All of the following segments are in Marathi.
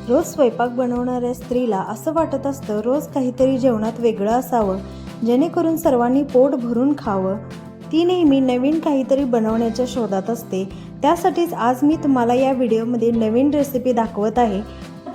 रोज स्वयंपाक बनवणाऱ्या स्त्रीला असं वाटत असतं रोज काहीतरी जेवणात वेगळं असावं, जेणेकरून सर्वांनी पोट भरून खावं. ती नेहमी नवीन काहीतरी बनवण्याच्या शोधात असते. त्यासाठीच आज मी तुम्हाला या व्हिडिओमध्ये नवीन रेसिपी दाखवत आहे.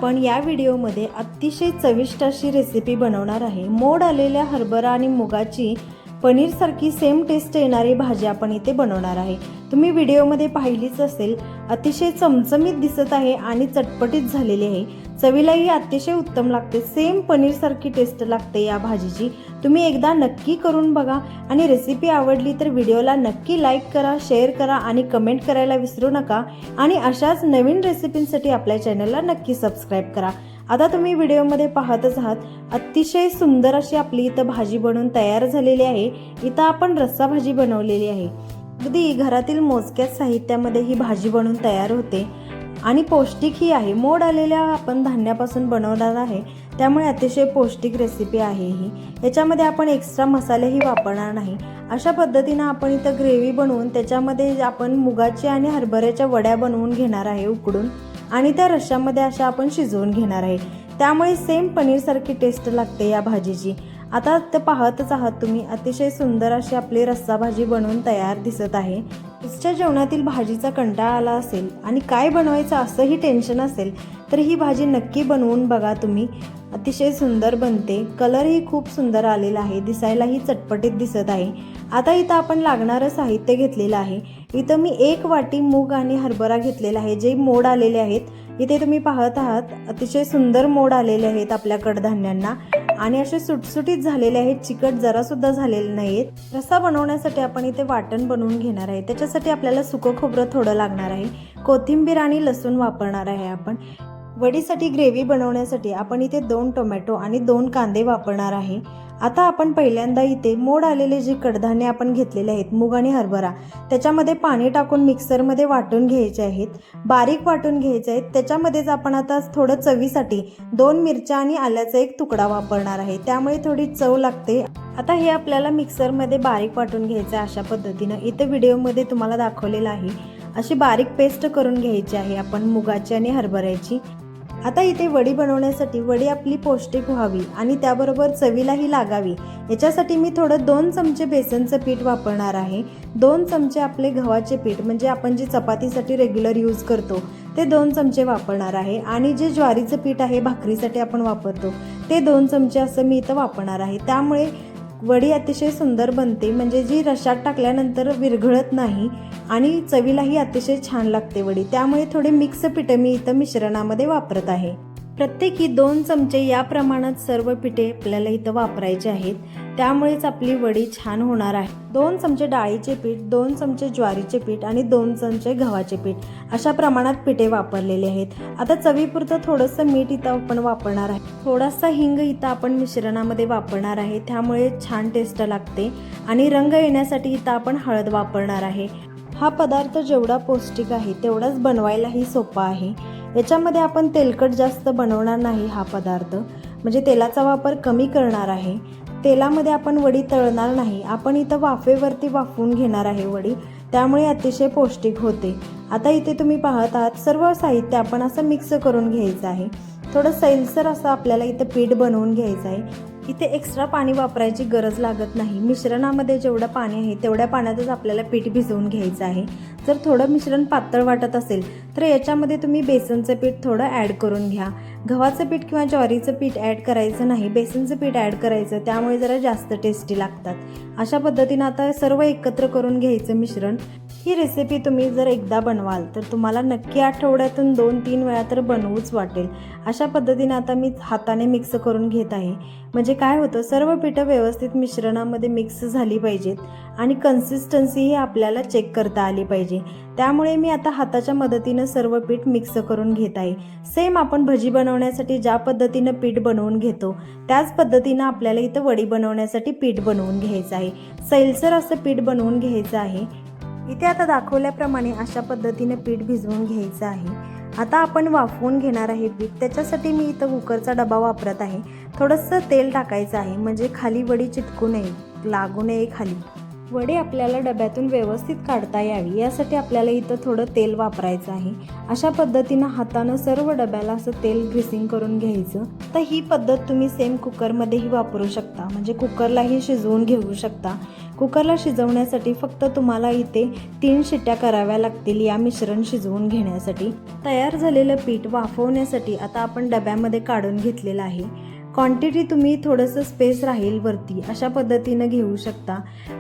पण या व्हिडिओमध्ये अतिशय चविष्ट अशी रेसिपी बनवणार आहे. मोड आलेल्या हरभरा आणि मुगाची पनीरसारखी सेम टेस्ट येणारी भाजी आपण इथे बनवणार आहे. तुम्ही व्हिडिओमध्ये पाहिलीच असेल, अतिशय चमचमीत दिसत आहे आणि चटपटीत झालेली आहे. चवीलाही अतिशय उत्तम लागते. सेम पनीरसारखी टेस्ट लागते या भाजीची. तुम्ही एकदा नक्की करून बघा आणि रेसिपी आवडली तर व्हिडिओला नक्की लाईक करा, शेअर करा आणि कमेंट करायला विसरू नका. आणि अशाच नवीन रेसिपींसाठी आपल्या चॅनलला नक्की सबस्क्राईब करा. आता तुम्ही व्हिडिओमध्ये पाहतच आहात, अतिशय सुंदर अशी आपली इथं भाजी बनवून तयार झालेली आहे. इथं आपण रस्सा भाजी बनवलेली आहे. अगदी घरातील मोजक्याच साहित्यामध्ये ही भाजी बनवून तयार होते आणि पौष्टिकही आहे. मोड आलेल्या आपण धान्यापासून बनवणार आहे, त्यामुळे अतिशय पौष्टिक रेसिपी आहे ही. याच्यामध्ये आपण एक्स्ट्रा मसालेही वापरणार नाही. अशा पद्धतीनं आपण इथं ग्रेव्ही बनवून त्याच्यामध्ये आपण मुगाची आणि हरभऱ्याच्या वड्या बनवून घेणार आहे उकडून, आणि त्या रश्श्यामध्ये अशा आपण शिजवून घेणार आहे. त्यामुळे सेम पनीरसारखी टेस्ट लागते या भाजीची. आता ते पाहतच आहात तुम्ही, अतिशय सुंदर अशी आपली रस्सा भाजी बनवून तयार दिसत आहे. रोजच्या जेवणातील भाजीचा कंटाळा आला असेल आणि काय बनवायचं असंही टेन्शन असेल तर ही भाजी नक्की बनवून बघा तुम्ही. अतिशय सुंदर बनते. कलरही खूप सुंदर आलेला आहे, दिसायलाही चटपटीत दिसत आहे. आता इथं आपण लागणारं साहित्य घेतलेलं आहे. इथं मी 1 वाटी मूग आणि हरभरा घेतलेला आहे, जे मोड आलेले आहेत. इथे तुम्ही पाहत आहात, अतिशय सुंदर मोड आलेले आहेत आपल्या कडधान्यांना आणि असे सुटसुटीत झालेले आहेत, चिकट जरासुद्धा झालेले नाहीत. रस्सा बनवण्यासाठी आपण इथे वाटण बनवून घेणार आहे. त्याच्यासाठी आपल्याला सुकं खोबरं थोडं लागणार आहे, कोथिंबीर आणि लसूण वापरणार आहे आपण. वडीसाठी ग्रेव्ही बनवण्यासाठी आपण इथे 2 टोमॅटो आणि 2 कांदे वापरणार आहे. आता आपण पहिल्यांदा इथे मोड आलेले जे कडधान्य आपण घेतलेले आहेत, मूग आणि हरभरा, त्याच्यामध्ये पाणी टाकून मिक्सरमध्ये वाटून घ्यायचे आहेत, बारीक वाटून घ्यायचे आहेत. त्याच्यामध्येच आपण आता थोडं चवीसाठी 2 मिरच्या आणि आल्याचा 1 तुकडा वापरणार आहे, त्यामुळे थोडी चव लागते. आता हे आपल्याला मिक्सरमध्ये बारीक वाटून घ्यायचं आहे. अशा पद्धतीनं इथं व्हिडिओमध्ये तुम्हाला दाखवलेलं आहे, अशी बारीक पेस्ट करून घ्यायची आहे आपण मुगाची आणि हरभऱ्याची. आता इथे वडी बनवण्यासाठी वडी आपली पौष्टिक व्हावी आणि त्याबरोबर चवीलाही लागावी, याच्यासाठी मी थोडं 2 चमचे बेसनचं पीठ वापरणार आहे. 2 चमचे आपले गव्हाचे पीठ, म्हणजे आपण जे चपातीसाठी रेग्युलर यूज करतो ते 2 चमचे वापरणार आहे. आणि जे ज्वारीचं पीठ आहे, भाकरीसाठी आपण वापरतो, ते 2 चमचे असं मी इथं वापरणार आहे. त्यामुळे वडी अतिशय सुंदर बनते, म्हणजे जी रश्श्यात टाकल्यानंतर विरघळत नाही आणि चवीलाही अतिशय छान लागते वडी. त्यामुळे थोडे मिक्स पिठे मी इथं मिश्रणामध्ये वापरत आहे. प्रत्येकी 2 चमचे या प्रमाणात सर्व पिठे आपल्याला इथं वापरायचे आहेत, त्यामुळेच आपली वडी छान होणार आहे. 2 चमचे डाळीचे पीठ, 2 चमचे ज्वारीचे पीठ आणि 2 चमचे गव्हाचे पीठ, अशा प्रमाणात पिठे वापरलेले आहेत. आता चवीपुरतं थोडंसं मीठ इथं आपण वापरणार आहे. थोडासा हिंग इथं आपण मिश्रणामध्ये वापरणार आहे, त्यामुळे छान टेस्ट लागते. आणि रंग येण्यासाठी इथं आपण हळद वापरणार आहे. हा पदार्थ जेवढा पौष्टिक आहे तेवढाच बनवायलाही सोपा आहे. याच्यामध्ये आपण तेलकट जास्त बनवणार नाही. हा पदार्थ म्हणजे तेलाचा वापर कमी करणार आहे. तेलामध्ये आपण वडी तळणार नाही. आपण इथं वाफेवरती वाफवून घेणार आहे वडी, त्यामुळे अतिशय पौष्टिक होते. आता इथे तुम्ही पाहत आहात, सर्व साहित्य आपण असं मिक्स करून घ्यायचं आहे. थोडं सैलसर असं आपल्याला इथं पीठ बनवून घ्यायचं आहे. इथे एक्स्ट्रा पाणी वापरायची गरज लागत नाही. मिश्रणामध्ये जेवढं पाणी आहे तेवढ्या पाण्यातच आपल्याला पीठ भिजवून घ्यायचं आहे. जर थोडं मिश्रण पातळ वाटत असेल तर याच्यामध्ये तुम्ही बेसनचं पीठ थोडं ॲड करून घ्या. गव्हाचं पीठ किंवा ज्वारीचं पीठ ॲड करायचं नाही, बेसनचं पीठ ॲड करायचं, त्यामुळे जरा जास्त टेस्टी लागतात. अशा पद्धतीनं आता सर्व एकत्र करून घ्यायचं मिश्रण. ही रेसिपी तुम्ही जर एकदा बनवाल तर तुम्हाला नक्की आठवड्यातून 2-3 वेळा तर बनवूच वाटेल. अशा पद्धतीने आता मी हाताने मिक्स करून घेत आहे. म्हणजे काय होतं, सर्व पिठं व्यवस्थित मिश्रणामध्ये मिक्स झाली पाहिजेत आणि कन्सिस्टन्सीही आपल्याला चेक करता आली पाहिजे. त्यामुळे मी आता हाताच्या मदतीनं सर्व पीठ मिक्स करून घेत आहे. सेम आपण भजी बनवण्यासाठी ज्या पद्धतीनं पीठ बनवून घेतो त्याच पद्धतीनं आपल्याला इथं वडी बनवण्यासाठी पीठ बनवून घ्यायचं आहे. सैलसर असं पीठ बनवून घ्यायचं आहे. इथे आता दाखवल्याप्रमाणे अशा पद्धतीने पीठ भिजवून घ्यायचं आहे. आता आपण वाफवून घेणार आहे पीठ. त्याच्यासाठी मी इथं कुकरचा डबा वापरत आहे. थोडंसं तेल टाकायचं आहे, म्हणजे खाली वडी चिटकू नये, लागू नये खाली. वडे आपल्याला डब्यातून व्यवस्थित काढता यावी यासाठी आपल्याला इथं थोडं तेल वापरायचं आहे. अशा पद्धतीनं हातानं सर्व डब्याला असं तेल ग्रीसिंग करून घ्यायचं. तर ही पद्धत तुम्ही सेम कुकरमध्येही वापरू शकता, म्हणजे कुकरलाही शिजवून घेऊ शकता. कुकरला शिजवण्यासाठी फक्त तुम्हाला इथे 3 शिट्ट्या कराव्या लागतील या मिश्रण शिजवून घेण्यासाठी. तयार झालेलं पीठ वाफवण्यासाठी आता आपण डब्यामध्ये काढून घेतलेलं आहे. क्वांटिटी तुम्ही थोडंसं स्पेस राहील वरती अशा पद्धतीनं घेऊ शकता.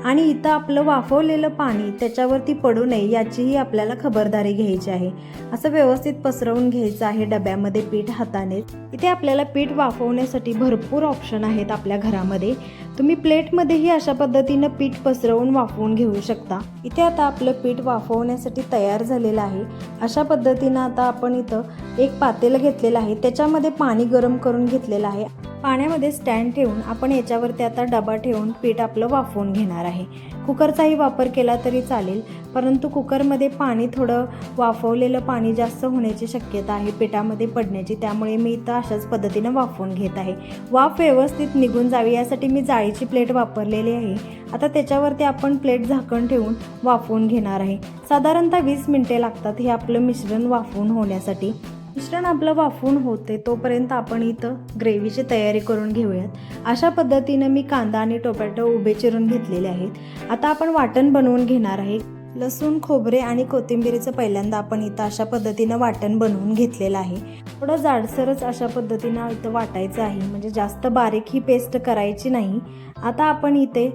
आणि इथं आपलं वाफवलेलं पाणी त्याच्यावरती पडू नये याचीही आपल्याला खबरदारी घ्यायची आहे. असं व्यवस्थित पसरवून घ्यायचं आहे डब्यामध्ये पीठ हाताने. इथे आपल्याला पीठ वाफवण्यासाठी भरपूर ऑप्शन आहेत आपल्या घरामध्ये. तुम्ही प्लेटमध्येही अशा पद्धतीनं पीठ पसरवून वाफवून घेऊ शकता. इथे आता आपलं पीठ वाफवण्यासाठी तयार झालेलं आहे. अशा पद्धतीनं आता आपण इथं एक पातेलं घेतलेलं आहे, त्याच्यामध्ये पाणी गरम करून घेतलेलं आहे. पाण्यामध्ये स्टँड ठेवून आपण याच्यावरती आता डबा ठेवून पीठ आपलं वाफवून घेणार आहे. कुकरचाही वापर केला तरी चालेल, परंतु कुकरमध्ये पाणी थोडं वाफवलेलं पाणी जास्त होण्याची शक्यता आहे पिठामध्ये पडण्याची, त्यामुळे मी इथं अशाच पद्धतीनं वाफवून घेत आहे. वाफ व्यवस्थित निघून जावी यासाठी मी जाळीची प्लेट वापरलेली आहे. आता त्याच्यावरती आपण प्लेट झाकण ठेवून वाफवून घेणार आहे. साधारणतः 20 मिनिटे लागतात हे आपलं मिश्रण वाफवून होण्यासाठी. मिश्रण आपलं वाफवून होते तोपर्यंत आपण इथं ग्रेव्हीची तयारी करून घेऊयात. अशा पद्धतीनं मी कांदा आणि टोमॅटो उभे चिरून घेतलेले आहेत. आता आपण वाटण बनवून घेणार आहे. लसूण, खोबरे आणि कोथिंबीरीचं पहिल्यांदा आपण इथं अशा पद्धतीनं वाटण बनवून घेतलेलं आहे. थोडं जाडसरच अशा पद्धतीनं इथं वाटायचं आहे, म्हणजे जास्त बारीक ही पेस्ट करायची नाही. आता आपण इथे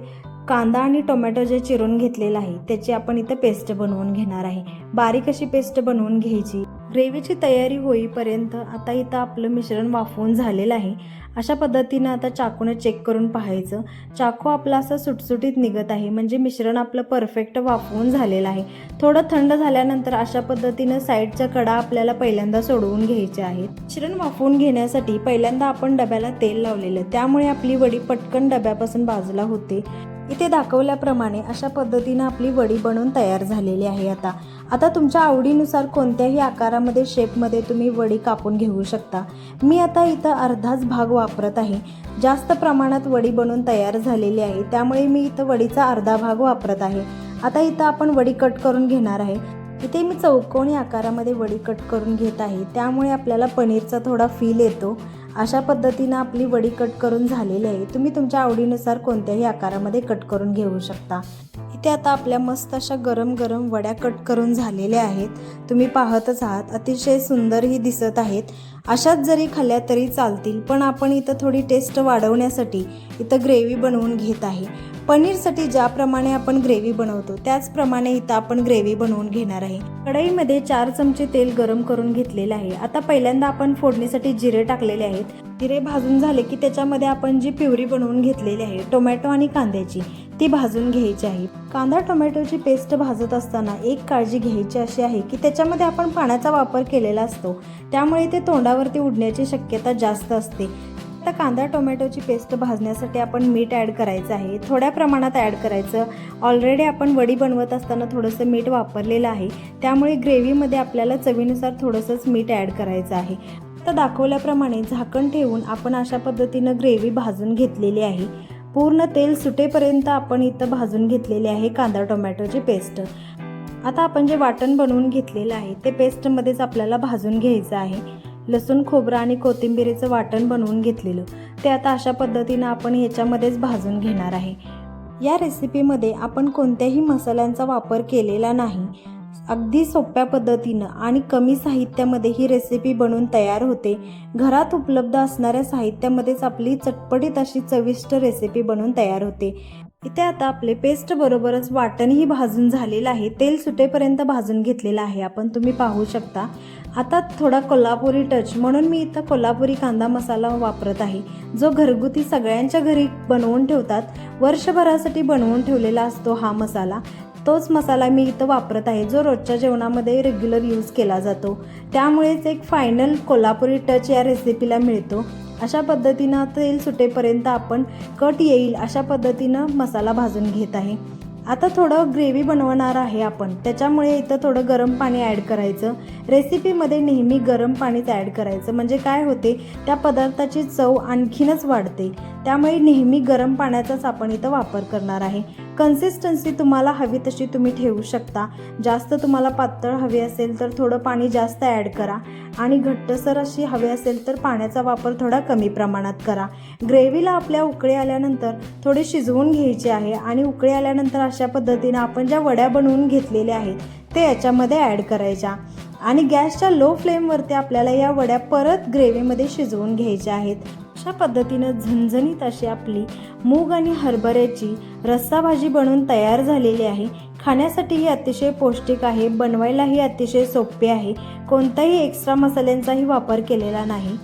कांदा आणि टोमॅटो जे चिरून घेतलेलं आहे त्याची आपण इथं पेस्ट बनवून घेणार आहे. बारीक अशी पेस्ट बनवून घ्यायची. ग्रेव्हीची तयारी होईपर्यंत आता इथं आपलं मिश्रण वाफवून झालेलं आहे. अशा पद्धतीनं आता चाकूने चेक करून पाहायचं. चाकू आपला असं सुटसुटीत निघत आहे, म्हणजे मिश्रण आपलं परफेक्ट वाफवून झालेलं आहे. थोडं थंड झाल्यानंतर अशा पद्धतीनं साईडच्या कडा आपल्याला पहिल्यांदा सोडवून घ्यायच्या आहेत. मिश्रण वाफवून घेण्यासाठी पहिल्यांदा आपण डब्याला तेल लावलेलं, त्यामुळे आपली वडी पटकन डब्यापासून बाजूला होते. इथे दाखवल्याप्रमाणे अशा पद्धतीनं आपली वडी बनवून तयार झालेली आहे. आता तुमच्या आवडीनुसार कोणत्याही आकारामध्ये शेपमध्ये तुम्ही वडी कापून घेऊ शकता. मी आता इथं अर्धाच भाग वापरत आहे. जास्त प्रमाणात वडी बनवून तयार झालेली आहे, त्यामुळे मी इथं वडीचा अर्धा भाग वापरत आहे. आता इथं आपण वडी कट करून घेणार आहे. इथे मी चौकोनी आकारामध्ये वडी कट करून घेत आहे, त्यामुळे आपल्याला पनीरचा थोडा फील येतो. अशा पद्धतीनं आपली वडी कट करून झालेली आहे. तुम्ही तुमच्या आवडीनुसार कोणत्याही आकारामध्ये कट करून घेऊ शकता. इथे आता आपल्या मस्त अशा गरम गरम वड्या कट करून झालेल्या आहेत. तुम्ही पाहतच आहात, अतिशय सुंदरही दिसत आहेत. अशाच जरी खाल्ल्या तरी चालतील, पण आपण इथं थोडी टेस्ट वाढवण्यासाठी इथं ग्रेव्ही बनवून घेत आहे. पनीरसाठी ज्याप्रमाणे आपण ग्रेव्ही बनवतो त्याचप्रमाणे इथं आपण ग्रेव्ही बनवून घेणार आहे. कढईमध्ये 4 चमचे तेल गरम करून घेतलेलं आहे. आता पहिल्यांदा आपण फोडणीसाठी जिरे टाकलेले आहेत. जिरे भाजून झाले की त्याच्यामध्ये आपण जी प्युरी बनवून घेतलेली आहे टोमॅटो आणि कांद्याची, ती भाजून घ्यायची आहे. कांदा टोमॅटोची पेस्ट भाजत असताना एक काळजी घ्यायची अशी आहे की त्याच्यामध्ये आपण पाण्याचा वापर केलेला असतो, त्यामुळे ते तोंडावरती उडण्याची शक्यता जास्त असते. आता कांदा टोमॅटोची पेस्ट भाजण्यासाठी आपण मीठ ॲड करायचं आहे. थोड्या प्रमाणात ॲड करायचं. ऑलरेडी आपण वडी बनवत असताना थोडंसं मीठ वापरलेलं आहे, त्यामुळे ग्रेव्हीमध्ये आपल्याला चवीनुसार थोडंसंच मीठ ॲड करायचं आहे. आता दाखवल्याप्रमाणे झाकण ठेवून आपण अशा पद्धतीनं ग्रेव्ही भाजून घेतलेली आहे. पूर्ण तेल सुटेपर्यंत आपण इथं भाजून घेतलेली आहे कांदा टोमॅटोची पेस्ट. आता आपण जे वाटण बनवून घेतलेलं आहे ते पेस्टमध्येच आपल्याला भाजून घ्यायचं आहे. लसूण, खोबरं आणि कोथिंबीरीचं वाटण बनवून घेतलेलं ते आता अशा पद्धतीनं आपण ह्याच्यामध्येच भाजून घेणार आहे. या रेसिपीमध्ये आपण कोणत्याही मसाल्यांचा वापर केलेला नाही. अगदी सोप्या पद्धतीनं आणि कमी साहित्यामध्ये ही रेसिपी बनवून तयार होते. घरात उपलब्ध असणाऱ्या साहित्यामध्येच आपली चटपटीत अशी चविष्ट रेसिपी बनवून तयार होते. इथे आता आपले पेस्ट बरोबरच वाटणही भाजून झालेलं आहे. तेल सुटेपर्यंत भाजून घेतलेलं आहे आपण, तुम्ही पाहू शकता. आता थोडा कोल्हापुरी टच म्हणून मी इथं कोल्हापुरी कांदा मसाला वापरत आहे, जो घरगुती सगळ्यांच्या घरी बनवून ठेवतात. वर्षभरासाठी बनवून ठेवलेला असतो हा मसाला. तोच मसाला मी इथं वापरत आहे, जो रोजच्या जेवणामध्ये रेग्युलर यूज केला जातो. त्यामुळेच एक फायनल कोल्हापुरी टच या रेसिपीला मिळतो. अशा पद्धतीनं तेल सुटेपर्यंत आपण कट येईल अशा पद्धतीनं मसाला भाजून घेत आहे. आता थोडं ग्रेव्ही बनवणार आहे आपण, त्याच्यामुळे इथं थोडं गरम पाणी ॲड करायचं. रेसिपीमध्ये नेहमी गरम पाणीच ॲड करायचं, म्हणजे काय होते त्या पदार्थाची चव आणखीनच वाढते. त्यामुळे नेहमी गरम पाण्याचाच आपण इथं वापर करणार आहे. कन्सिस्टन्सी तुम्हाला हवी तशी तुम्ही ठेवू शकता. जास्त तुम्हाला पातळ हवी असेल तर थोडं पाणी जास्त ॲड करा आणि घट्टसर अशी हवी असेल तर पाण्याचा वापर थोडा कमी प्रमाणात करा. ग्रेव्हीला आपल्या उकळी आल्यानंतर थोडी शिजवून घ्यायची आहे आणि उकळी आल्यानंतर अशा पद्धतीनं आपण ज्या वड्या बनवून घेतलेल्या आहेत ते याच्यामध्ये ॲड करायच्या आणि गॅसच्या लो फ्लेमवरती आपल्याला या वड्या परत ग्रेव्हीमध्ये शिजवून घ्यायच्या आहेत. अशा पद्धतीनं झणझणीत अशी आपली मूग आणि हरभऱ्याची रस्सा भाजी बनवून तयार झालेली आहे. खाण्यासाठीही अतिशय पौष्टिक आहे, बनवायलाही अतिशय सोपे आहे. कोणताही एक्स्ट्रा मसाल्यांचाही वापर केलेला नाही.